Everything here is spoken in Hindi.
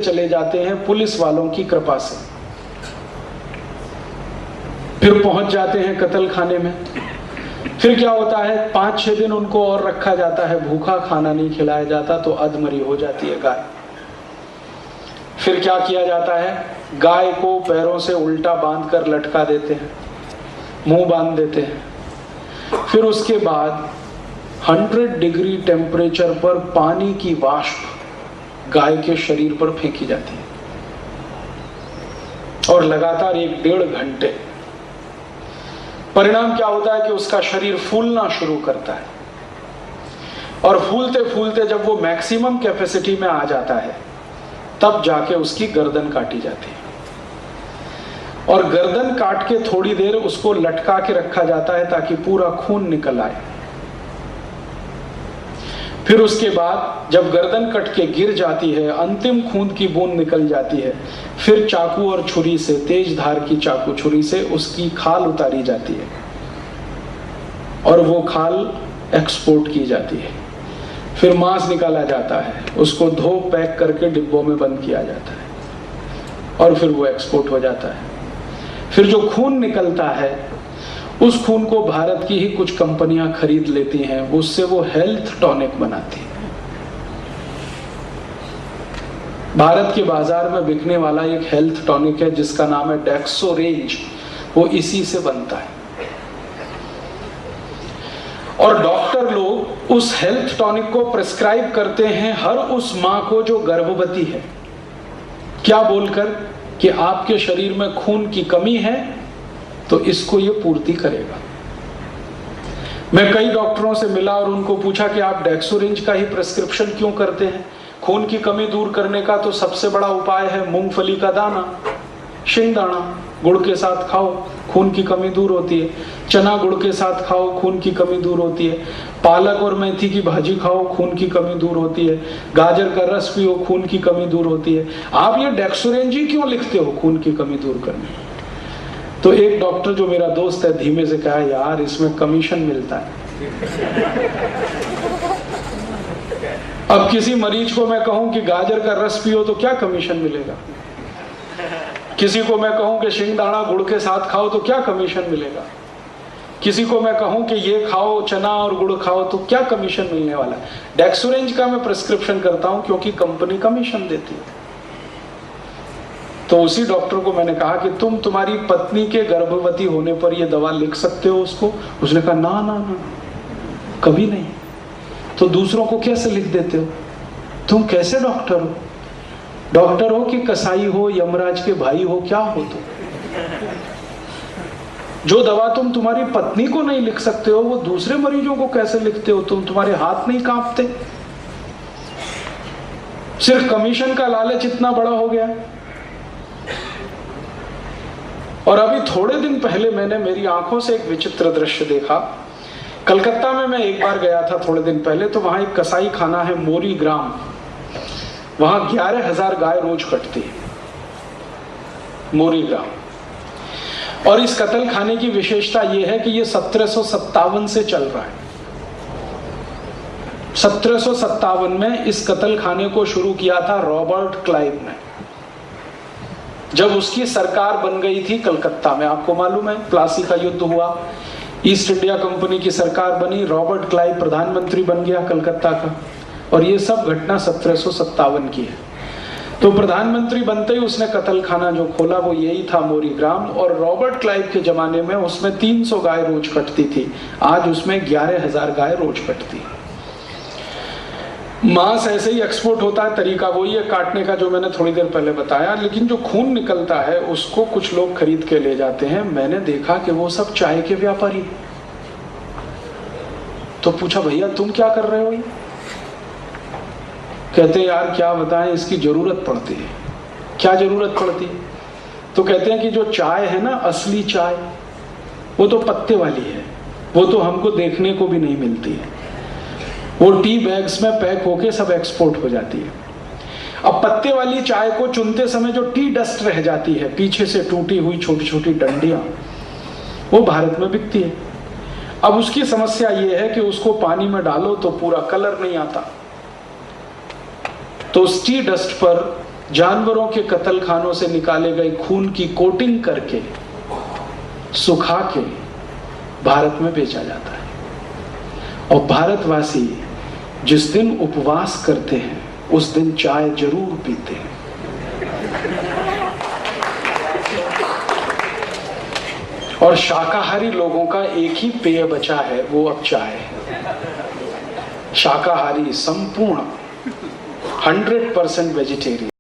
चले जाते हैं पुलिस वालों की कृपा से। फिर पहुंच जाते हैं कत्ल खाने में। फिर क्या होता है, 5-6 दिन उनको और रखा जाता है, भूखा खाना नहीं खिलाया जाता तो अधमरी हो जाती है गाय। फिर क्या किया जाता है, गाय को पैरों से उल्टा बांधकर लटका देते हैं, मुंह बांध देते हैं। फिर उसके बाद 100 डिग्री टेम्परेचर पर पानी की वाष्प गाय के शरीर पर फेंकी जाती है और लगातार 1-1.5 घंटे। परिणाम क्या होता है कि उसका शरीर फूलना शुरू करता है और फूलते फूलते जब वो मैक्सिमम कैपेसिटी में आ जाता है तब जाके उसकी गर्दन काटी जाती है और गर्दन काट के थोड़ी देर उसको लटका के रखा जाता है ताकि पूरा खून निकल आए। फिर उसके बाद जब गर्दन कट के गिर जाती है, अंतिम खून की बूंद निकल जाती है, फिर चाकू और छुरी से, तेज धार की चाकू छुरी से उसकी खाल उतारी जाती है और वो खाल एक्सपोर्ट की जाती है। फिर मांस निकाला जाता है, उसको धो पैक करके डिब्बों में बंद किया जाता है और फिर वो एक्सपोर्ट हो जाता है। फिर जो खून निकलता है उस खून को भारत की ही कुछ कंपनियां खरीद लेती हैं, उससे वो हेल्थ टॉनिक बनाती हैं। भारत के बाजार में बिकने वाला एक हेल्थ टॉनिक है जिसका नाम है डेक्सोरेंज, वो इसी से बनता है। और डॉक्टर लोग उस हेल्थ टॉनिक को प्रिस्क्राइब करते हैं हर उस मां को जो गर्भवती है, क्या बोलकर कि आपके शरीर में खून की कमी है तो इसको ये पूर्ति करेगा। मैं कई डॉक्टरों से मिला और उनको पूछा कि आप डेक्सोरेंज का ही प्रिस्क्रिप्शन क्यों करते हैं? खून की कमी दूर करने का तो सबसे बड़ा उपाय है मूंगफली का दाना, शिंगदाना, गुड़ के साथ खाओ, खून की कमी दूर होती है। चना गुड़ के साथ खाओ, खून की कमी दूर होती है। पालक और मेथी की भाजी खाओ, खून की कमी दूर होती है। गाजर का रस पियो, खून की कमी दूर होती है। आप ये डेक्सोरेंज ही क्यों लिखते हो खून की कमी दूर करने? तो एक डॉक्टर जो मेरा दोस्त है धीमे से कहा, यार इसमें कमीशन मिलता है। अब किसी मरीज को मैं कहूं कि गाजर का रस पियो तो क्या कमीशन मिलेगा? किसी को मैं कहूं कि शिंगदाना गुड़ के साथ खाओ तो क्या कमीशन मिलेगा? किसी को मैं कहूं कि ये खाओ, चना और गुड़ खाओ, तो क्या कमीशन मिलने वाला है? डेक्सोरेंज का मैं प्रिस्क्रिप्शन करता हूं क्योंकि कंपनी कमीशन देती है। तो उसी डॉक्टर को मैंने कहा कि तुम्हारी पत्नी के गर्भवती होने पर यह दवा लिख सकते हो उसको? उसने कहा ना ना ना, कभी नहीं। तो दूसरों को कैसे लिख देते हो? तुम कैसे डॉक्टर हो? डॉक्टर हो कि कसाई हो, यमराज के भाई हो, क्या हो तुम? जो दवा तुम तुम्हारी पत्नी को नहीं लिख सकते हो वो दूसरे मरीजों को कैसे लिखते हो? तुम्हारे हाथ नहीं कांपते? सिर्फ कमीशन का लालच इतना बड़ा हो गया। और अभी थोड़े दिन पहले मैंने मेरी आंखों से एक विचित्र दृश्य देखा। कलकत्ता में मैं एक बार गया था थोड़े दिन पहले, तो वहां एक कसाई खाना है मोरी ग्राम, वहां 11,000 गाय रोज कटती है, मोरी ग्राम। और इस कत्ल खाने की विशेषता यह है कि यह 1757 से चल रहा है। 1757 में इस कत्ल खाने को शुरू किया था रॉबर्ट क्लाइव ने, जब उसकी सरकार बन गई थी कलकत्ता में। आपको मालूम है प्लासी का युद्ध हुआ, ईस्ट इंडिया कंपनी की सरकार बनी, रॉबर्ट क्लाइव प्रधानमंत्री बन गया कलकत्ता का, और ये सब घटना 1757 की है। तो प्रधानमंत्री बनते ही उसने कत्ल खाना जो खोला वो यही था, मोरी ग्राम। और रॉबर्ट क्लाइव के जमाने में उसमें 300 गाय रोज कटती थी, आज उसमें 11,000 गाय रोज कटती है। मांस ऐसे ही एक्सपोर्ट होता है, तरीका वही है काटने का जो मैंने थोड़ी देर पहले बताया। लेकिन जो खून निकलता है उसको कुछ लोग खरीद के ले जाते हैं। मैंने देखा कि वो सब चाय के व्यापारी। तो पूछा, भैया तुम क्या कर रहे हो? कहते यार क्या बताएं, इसकी जरूरत पड़ती है। क्या जरूरत पड़ती है? तो कहते हैं कि जो चाय है ना, असली चाय, वो तो पत्ते वाली है, वो तो हमको देखने को भी नहीं मिलती है। वो टी बैग्स में पैक होके सब एक्सपोर्ट हो जाती है। अब पत्ते वाली चाय को चुनते समय जो टी डस्ट रह जाती है, पीछे से टूटी हुई छोटी छोटी डंडियां, वो भारत में बिकती है। अब उसकी समस्या ये है कि उसको पानी में डालो तो पूरा कलर नहीं आता, तो उस टी डस्ट पर जानवरों के कत्ल खानों से निकाले गए खून की कोटिंग करके सुखा के भारत में बेचा जाता है। और भारतवासी जिस दिन उपवास करते हैं उस दिन चाय जरूर पीते हैं। और शाकाहारी लोगों का एक ही पेय बचा है, वो अब चाय है। शाकाहारी संपूर्ण 100% वेजिटेरियन।